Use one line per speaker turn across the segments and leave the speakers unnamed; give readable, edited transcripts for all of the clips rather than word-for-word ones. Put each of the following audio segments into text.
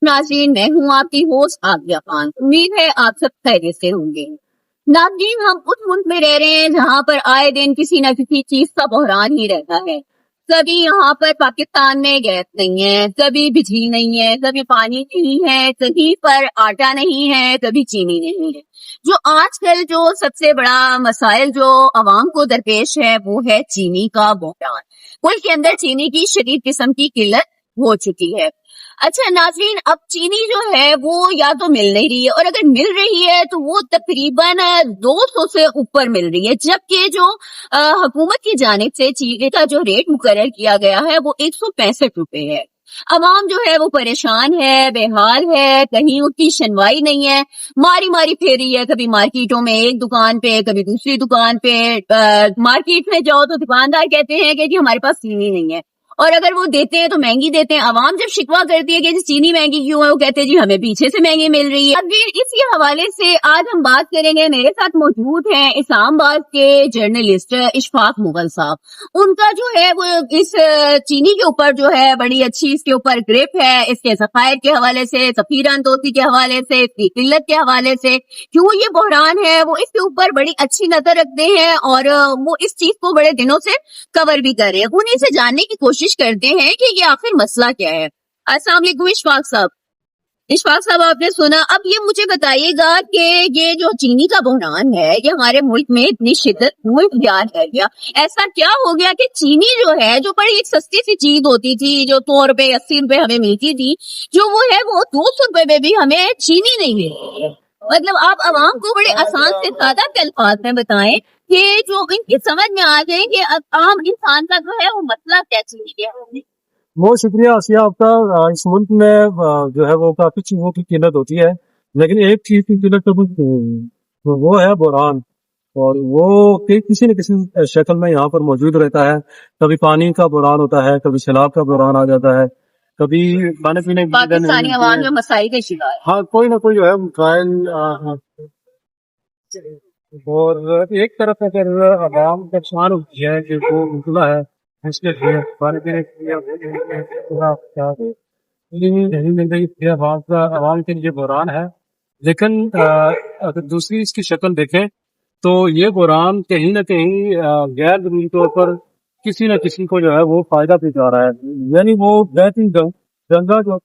नाज़रीन, मैं हूँ आपकी होस्ट आबिया खान। उम्मीद है आप सब खैरियत से होंगे। नाज़रीन, हम उस मुल्क में रह रहे हैं जहाँ पर आए दिन किसी न किसी चीज का बहरान ही रहता है। कभी यहाँ पर पाकिस्तान में गैस नहीं है, कभी बिजली नहीं है, कभी पानी नहीं है, कहीं पर आटा नहीं है, कभी चीनी नहीं है। जो आजकल जो सबसे बड़ा मसाइल जो अवाम को दरपेश है वो है चीनी का बहरान। मुल्क के अंदर चीनी की शदीद किस्म की किल्लत हो चुकी है। अच्छा नाज़रीन, अब चीनी जो है वो या तो मिल नहीं रही है, और अगर मिल रही है तो वो तकरीबन 200 से ऊपर मिल रही है, जबकि जो हुकूमत की जानिब से चीनी का जो रेट मुकर्रर किया गया है वो 165 रुपए है। अवाम जो है वो परेशान है, बेहाल है, कहीं उसकी सुनवाई नहीं है, मारी मारी फेर रही है। कभी मार्केटों में एक दुकान पे, कभी दूसरी दुकान पे। मार्केट में जाओ तो दुकानदार कहते हैं कि जी हमारे पास चीनी नहीं है, और अगर वो देते हैं तो महंगी देते हैं। अवाम जब शिकवा करती है कि चीनी महंगी क्यों है, वो कहते हैं जी हमें पीछे से महंगी मिल रही है। अब इसी हवाले से आज हम बात करेंगे। मेरे साथ मौजूद हैं इस्लामाबाद के जर्नलिस्ट इशफाक मुगल साहब। उनका जो है वो इस चीनी के ऊपर जो है बड़ी अच्छी इसके ऊपर ग्रिप है, इसके ज़खायर के हवाले से, ज़ख़ीरा अंदोज़ी के हवाले से, इसकी किल्लत के हवाले से, क्यों ये बहरान है वो इसके ऊपर बड़ी अच्छी नजर रखते हैं, और वो इस चीज को बड़े दिनों से कवर भी कर रहे हैं। उन्हीं से जानने की कोशिश करते हैं कि ये आखिर मसला क्या है। अस्सलाम वालेकुम इशफाक साहब। इशफाक साहब, आपने सुना, अब ये मुझे बताइएगा कि ये जो चीनी का बहरान है ये हमारे मुल्क में इतनी शिद्दत मुल्क ध्यान है गया, ऐसा क्या हो गया कि चीनी जो है, जो बड़ी एक सस्ती सी चीज होती थी, जो 100 रुपए 80 रुपए हमें मिलती थी, जो वो है वो 200 रुपए में भी हमें चीनी नहीं मिल रही है। मतलब आप आवाम को बड़े आसान से सादा अल्फाज में बताएं कि जो इनकी समझ में आ जाए कि आम इंसान का जो है वो मसला क्या चीज है।
बहुत शुक्रिया आसिया आपका। इस मुल्क में जो है वो काफी चीजों की किल्लत होती है, लेकिन एक चीज की किल्लत तो वो है बुरहान। और वो किसी न किसी शक्ल में यहाँ पर मौजूद रहता है। कभी पानी का बुरहान होता है, कभी सैलाब का बुरहान आ जाता है, कभी खाने पीने की चीजें नहीं
पाकिस्तानी
मिलती
अवाम
है।
जो मसाइल के शिकार है।
हाँ, कोई ना कोई जो है मसाइल। और एक तरफ अगर आवाम परेशान होती है कि वो मुसला है, इसके लिए खाने पीने के लिए आवाम के लिए बुरान है। लेकिन अगर दूसरी इसकी शक्ल देखें तो ये बुरान कहीं ना कहीं गैर जरूरी तौर पर किसी न किसी को जो है वो फायदा पहुंचा रहा है। यानी वो बहती गंगा जो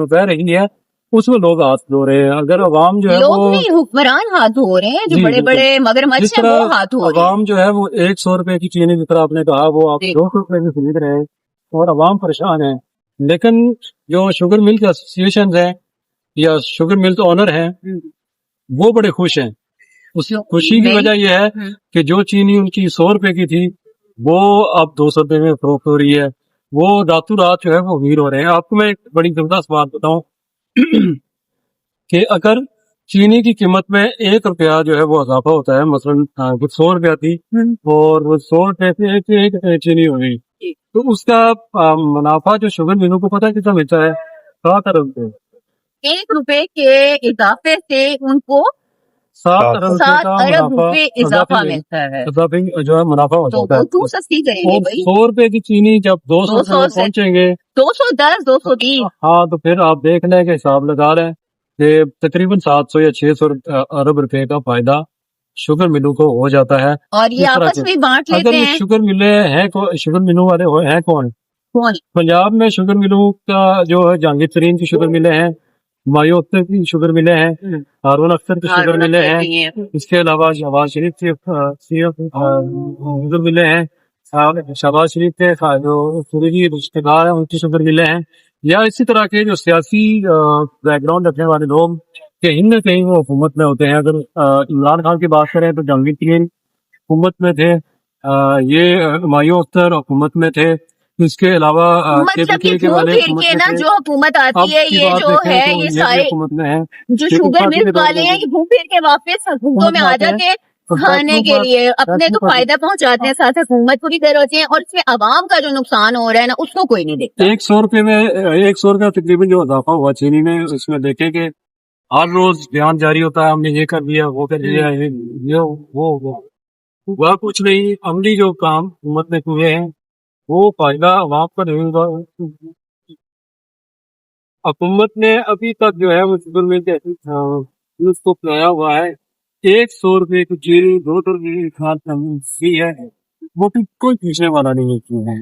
बह रही है उसमें लोग हाथ धो रहे हैं। अगर अवाम जो है
लोग
वो
नहीं, हुक्मरान हाथ धो रहे हैं, जो
जी
बड़े
बिल्कुल
बड़े मगरमच्छ
जिस
हैं वो
तरह
हाथ धो रहे हैं।
अवाम जो है वो 100 रुपए की चीनी जिस तरह आपने कहा वो आप
जी
200 रुपए में खरीद रहे हैं और अवाम परेशान है। लेकिन जो शुगर मिल के एसोसिएशन है या शुगर मिल ओनर हैं वो बड़े खुश हैं। उस
जो
खुशी की
नहीं।
वजह यह है कि जो चीनी उनकी 100 रुपए की थी वो अब 200 रुपए में फरोख्त हो रही है। वो रातों रात जो है वो अमीर हो रहे हैं। आपको मैं एक बड़ी जबरदस्त बात बताऊं कि अगर चीनी की कीमत में 1 रुपया जो है वो इजाफा होता है, मसलन कुछ 100 रुपया थी और वो 100 रुपए से एक चीनी हो गई, तो उसका मुनाफा जो शुगर मिलों को पता है कितना मिलता है? 7 अरब रुपए।
1 रुपए के इजाफे से उनको
7 अरब रुपए
7
का
अरब
मुनाफा
रुपए इजाफा मिलता है,
इजाफी जो है मुनाफा हो
तो
जाता
वो
है।
क्यों सस्ती करेंगे
और
भाई।
100 रुपए की चीनी जब 200 रुपए
200
में
से
पहुंचेंगे
210 230।
हाँ तो फिर आप देख लें कि हिसाब लगा लें कि तकरीबन 700 या 600 अरब रुपए का फायदा शुगर मिलों को हो जाता है।
और ये
इस तरह
आपस
से
में बांट
अगर
लेते
ये
हैं।
शुगर मिले हैं शुगर मिलों वाले हैं कौन?
कौन?
पंजाब में शुगर मिलों का जो है जहांगीर तरीन की शुगर मिले हैं, हुमायूं अख्तर की शुगर मिले हैं, हारून अख्तर की शुगर मिले हैं, इसके अलावा शहबाज शरीफ के शुगर मिले हैं, शहबाज शरीफ के जो सूरजी रिश्तेदार हैं उनकी शुगर मिले हैं, या इसी तरह के जो सियासी बैकग्राउंड रखने वाले लोग कहीं न कहीं वो हुकूमत में होते हैं। अगर इमरान खान की बात करें तो जहांगीर तरीन हुकूमत में थे, ये हुमायूं अख्तर हुकूमत में थे, इसके अलावा
मतलब कि
के
घूम
वाले
फिर
हुकूमत
के
में
ना
थे।
जो हुकूमत आती
अब
है,
की
ये
बात
जो
देखें
है
तो
ये
ये भी
सारे
हुकूमत में है,
जो
लेकिन
शुगर
फातिमी
मिल्क
दौर
वाले
में
हैं
थे,
ये घूम फिर के वापस हुकूमतों
हुकूमत
में
में
आ
आते हैं
जाते हैं
तो
खाने के लिए, अपने तो
फैक्ट्रियों पर
फायदा पहुंचाते हैं, साथ हुकूमत को भी कर होते हैं, और इससे अवाम का जो नुकसान हो रहा है ना उसको कोई नहीं देखता।
100 रुपए में 100 रुपया तकरीबन जो इजाफा हुआ चीनी में, उसमें देखें कि हर रोज बयान जारी होता है हमने ये कर लिया वो कर लिया, ये वो हुआ कुछ नहीं। अमली जो काम हुकूमत ने किए हैं वो फायदा अवाम को नहीं हुआ। حکومت نے ابھی تک جو ہے وہ شوگر مل کے اس کو اپنایا ہوا ہے. 100 روپے کی چینی 200 روپے کی کھاد دی ہے, وہ بھی کوئی پوچھنے والا نہیں ہے کیوں ہے.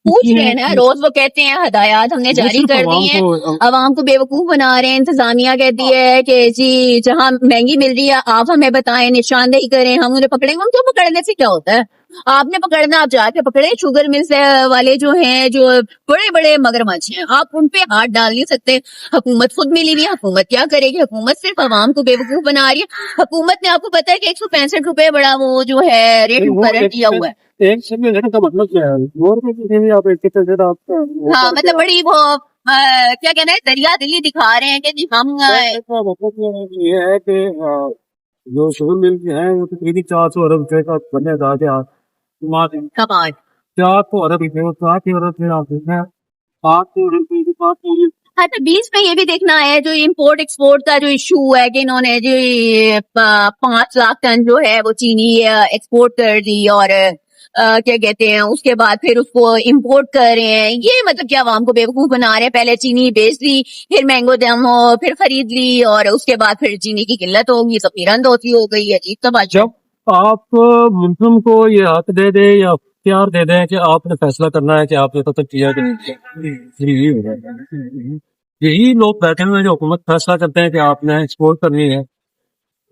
پوچھ رہے ہیں نا, روز وہ کہتے ہیں ہدایات ہم نے جاری کر دی ہیں, عوام کو بیوقوف بنا رہے ہیں. انتظامیہ کہتی ہے کہ جی جہاں مہنگی مل رہی ہے آپ ہمیں بتائیں, نشاندہی کریں, ہم انہیں پکڑیں گے. ان کو پکڑنے سے کیا ہوتا ہے؟ آپ نے پکڑنا, آپ جا کے پکڑے. شوگر ملز والے جو ہیں, جو بڑے بڑے مگرمچھ ہیں, آپ ان پہ ہاتھ ڈال نہیں سکتے. حکومت خود ملی ہوئی ہے, حکومت کیا کرے گی؟ حکومت صرف عوام کو بیوقوف بنا رہی ہے. حکومت نے آپ کو پتا ہے کہ 165 روپے بڑا وہ جو ہے ریٹ مقرر کیا ہوا ہے.
ایک سب میں کا مطلب کیا ہے؟ 2 روپے کی چینی آپ 1 سے آپ
ہاں مطلب بڑی وہ کیا کہنا ہے, دریا دلی دکھا رہے ہیں کہ جی ہم
مطلب یہ ہے کہ جو شوگر مل کے ہیں وہ تقریباً 400 ارب روپے کا بننے جا کے
کمال.
400 ارب روپے 7 ارب سے آپ دیکھیں 800 روپے کی بات ہوئی.
اچھا, بیچ میں یہ بھی دیکھنا ہے جو امپورٹ ایکسپورٹ کا جو ایشو ہے کہ انہوں نے جو 5 لاکھ ٹن جو ہے وہ چینی ایکسپورٹ کر دی, اور کیا کہتے ہیں اس کے بعد پھر اس کو امپورٹ کر رہے ہیں. یہ مطلب کہ عوام کو بیوقوف بنا رہے ہیں. پہلے چینی بیچ دی, پھر مینگو دم ہو, پھر خرید لی, اور اس کے بعد پھر چینی کی قلت ہوگی, سب رند ہوتی ہو گئی. عجیب سا بات.
جب آپ ملزم کو یہ حق دے دیں یا اختیار دے دیں کہ آپ نے فیصلہ کرنا ہے کہ آپ نے تو کیا, یہی لوگ بیٹھے ہوئے جو حکومت فیصلہ کرتے ہیں کہ آپ نے ایکسپورٹ کرنی ہے.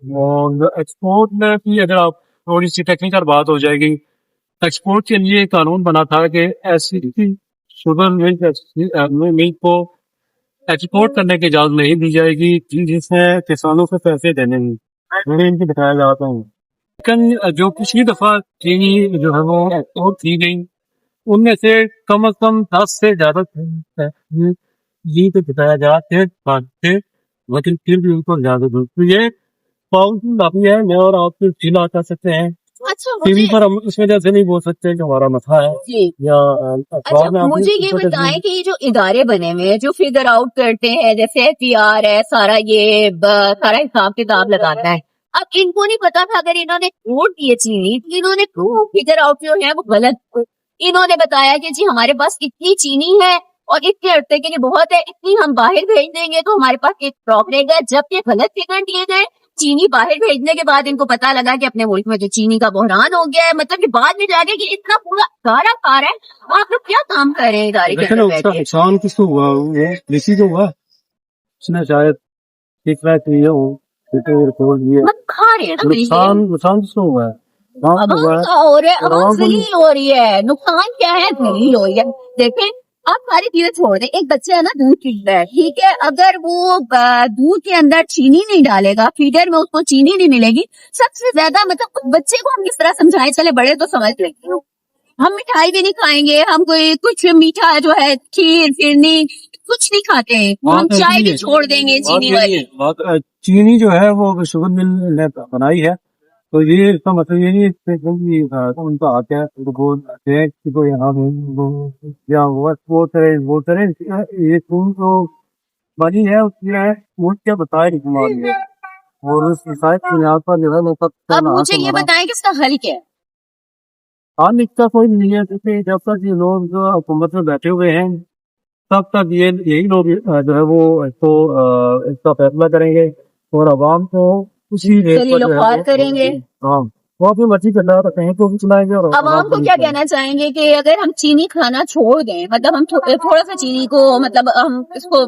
اور ایکسپورٹ میں بھی اگر آپ تھوڑی سی ٹیکنیکل بات ہو جائے گی, ایکسپورٹ کے لیے قانون بنا تھا کہ ایسی شوگر ملک کو ایکسپورٹ کرنے کی اجازت نہیں دی جائے گی جس میں کسانوں سے پیسے دینے ہیں. ان کی بتایا جاتا ہوں. لیکن جو پچھلی دفعہ چینی جو ہے وہ ایکسپورٹ کی گئی ان میں سے کم از کم 10 سے زیادہ جی تو بتایا جا تھے, لیکن پھر بھی ان کو زیادہ دور. تو یہ پاؤنڈ ابھی ہے, میں اور آپ کو چیلا کر سکتے ہیں. ٹی وی پر ہم اس وجہ سے نہیں بول سکتے کہ ہمارا مسئلہ ہے یا
مجھے یہ بتائیں کہ یہ جو ادارے بنے ہوئے ہیں جو فگر آؤٹ کرتے ہیں, جیسے FBR ہے, سارا یہ سارا حساب کتاب لگاتا ہے, اب ان کو نہیں پتا تھا اگر انہوں نے ووٹ دیے چینی تو انہوں نے کیوں فگر آؤٹ جو ہے وہ غلط. انہوں نے بتایا کہ جی ہمارے پاس اتنی چینی ہے اور اتنے عرصے کے لیے بہت ہے, اتنی ہم باہر بھیج دیں گے تو ہمارے پاس ایک اسٹاک رہے گا. جب یہ غلط فگر دیے گئے چینی باہر بھیجنے کے بعد ان کو پتا لگا کہ اپنے ملک میں جو چینی کا بحران ہو گیا ہے, مطلب کہ بعد میں جا کے کہ اتنا پورا ادارہ کھا رہا ہے, آپ لوگ کیا کام کر رہے ہیں ادارے کے اندر بیٹھ کے؟
نقصان کس کو ہوا؟ کسی کو ہوا, اس نے شاید کھا رہے ہیں. نقصان کس کو ہوا ہے؟
عوام کا ہو رہا ہے, عوام ذلیل ہو رہی ہے. نقصان کیا ہے؟ ذلیل ہو رہی ہے. دیکھیں آپ ساری چیزیں چھوڑ دیں, ایک بچہ ہے نا دودھ پی رہا ہے, ٹھیک ہے, اگر وہ دودھ کے اندر چینی نہیں ڈالے گا, فیڈر میں اس کو چینی نہیں ملے گی, سب سے زیادہ مطلب بچے کو ہم کس طرح سمجھائیں؟ چلے بڑے تو سمجھ لیں گے, ہم مٹھائی بھی نہیں کھائیں گے, ہم کوئی کچھ میٹھا جو ہے کھیر فرنی کچھ نہیں کھاتے ہیں, ہم چائے بھی چھوڑ دیں گے چینی والی.
چینی جو ہے وہ شوگر مل نے بنائی ہے, تو یہ اس کا مطلب یہ نہیں ان کا آتے ہیں کہ یہاں یا وہ کریں یہ تو بنی ہے اس کی ہے وہ کیا بتائے نہیں ہے, اور اس شاید بنیاد پر جو ہے
اب مجھے یہ بتائیں کہ اس کا حل کیا ہے؟
حال اس کا کوئی نہیں ہے, کیونکہ جب تک یہ لوگ جو حکومت میں بیٹھے ہوئے ہیں تب تک یہی لوگ جو ہے وہ اس کا فیصلہ کریں گے اور عوام کو اسی ریٹ
کریں گے.
ہاں وہ اپنی مرضی کرنا کہیں کو بھی چلائیں گے. اور
عوام کو کیا کہنا چاہیں گے کہ اگر ہم چینی کھانا چھوڑ دیں, مطلب ہم تھوڑا سا چینی کو مطلب ہم اس کو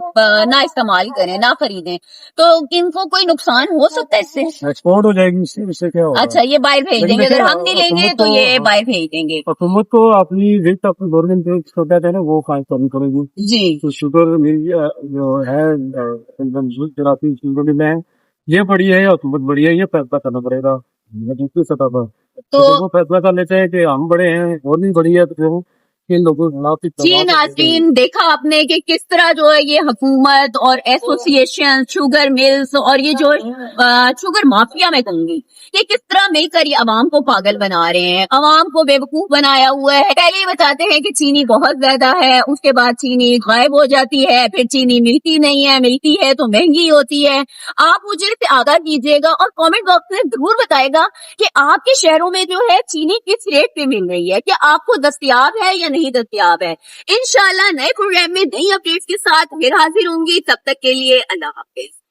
نہ استعمال کریں, نہ خریدیں, تو ان کو کوئی نقصان ہو سکتا ہے اس سے؟
ایکسپورٹ ہو جائے گی اس سے کیا ہوگا؟
اچھا یہ باہر بھیج دیں گے, اگر ہم نہیں لیں گے تو یہ باہر بھیج دیں گے.
حکومت کو اپنی ریٹ اپنی گورنمنٹ جو چھوٹا ہے نا وہ قائم کرنی پڑے گی.
جی
تو شوگر مل جو ہے شوگر میں یہ بڑی ہے یا حکومت بڑی ہے, یہ فیصلہ کرنا پڑے گا دوسری سطح پر. تو وہ فیصلہ کر لیتے ہیں کہ ہم بڑے ہیں اور نہیں بڑی ہے تو ان لوگوں
جی ناظرین دیکھا آپ نے کہ کس طرح جو ہے یہ حکومت اور ایسوسیشن شوگر ملز اور یہ جو شوگر مافیا میں کہوں گی یہ کس طرح مل کر یہ عوام کو پاگل بنا رہے ہیں, عوام کو بیوقوف بنایا ہوا ہے. پہلے ہی بتاتے ہیں کہ چینی بہت زیادہ ہے, اس کے بعد چینی غائب ہو جاتی ہے, پھر چینی ملتی نہیں ہے, ملتی ہے تو مہنگی ہوتی ہے. آپ مجھے اس سے آگاہ کیجیے گا اور کامنٹ باکس میں ضرور بتائے گا کہ آپ کے شہروں میں جو ہے چینی کس ریٹ پہ مل رہی ہے, کیا آپ کو دستیاب ہے یا نہیں دستیاب ہے. انشاءاللہ نئے پروگرام میں نئی اپڈیٹس کے ساتھ پھر حاضر ہوں گی. تب تک کے لیے اللہ حافظ.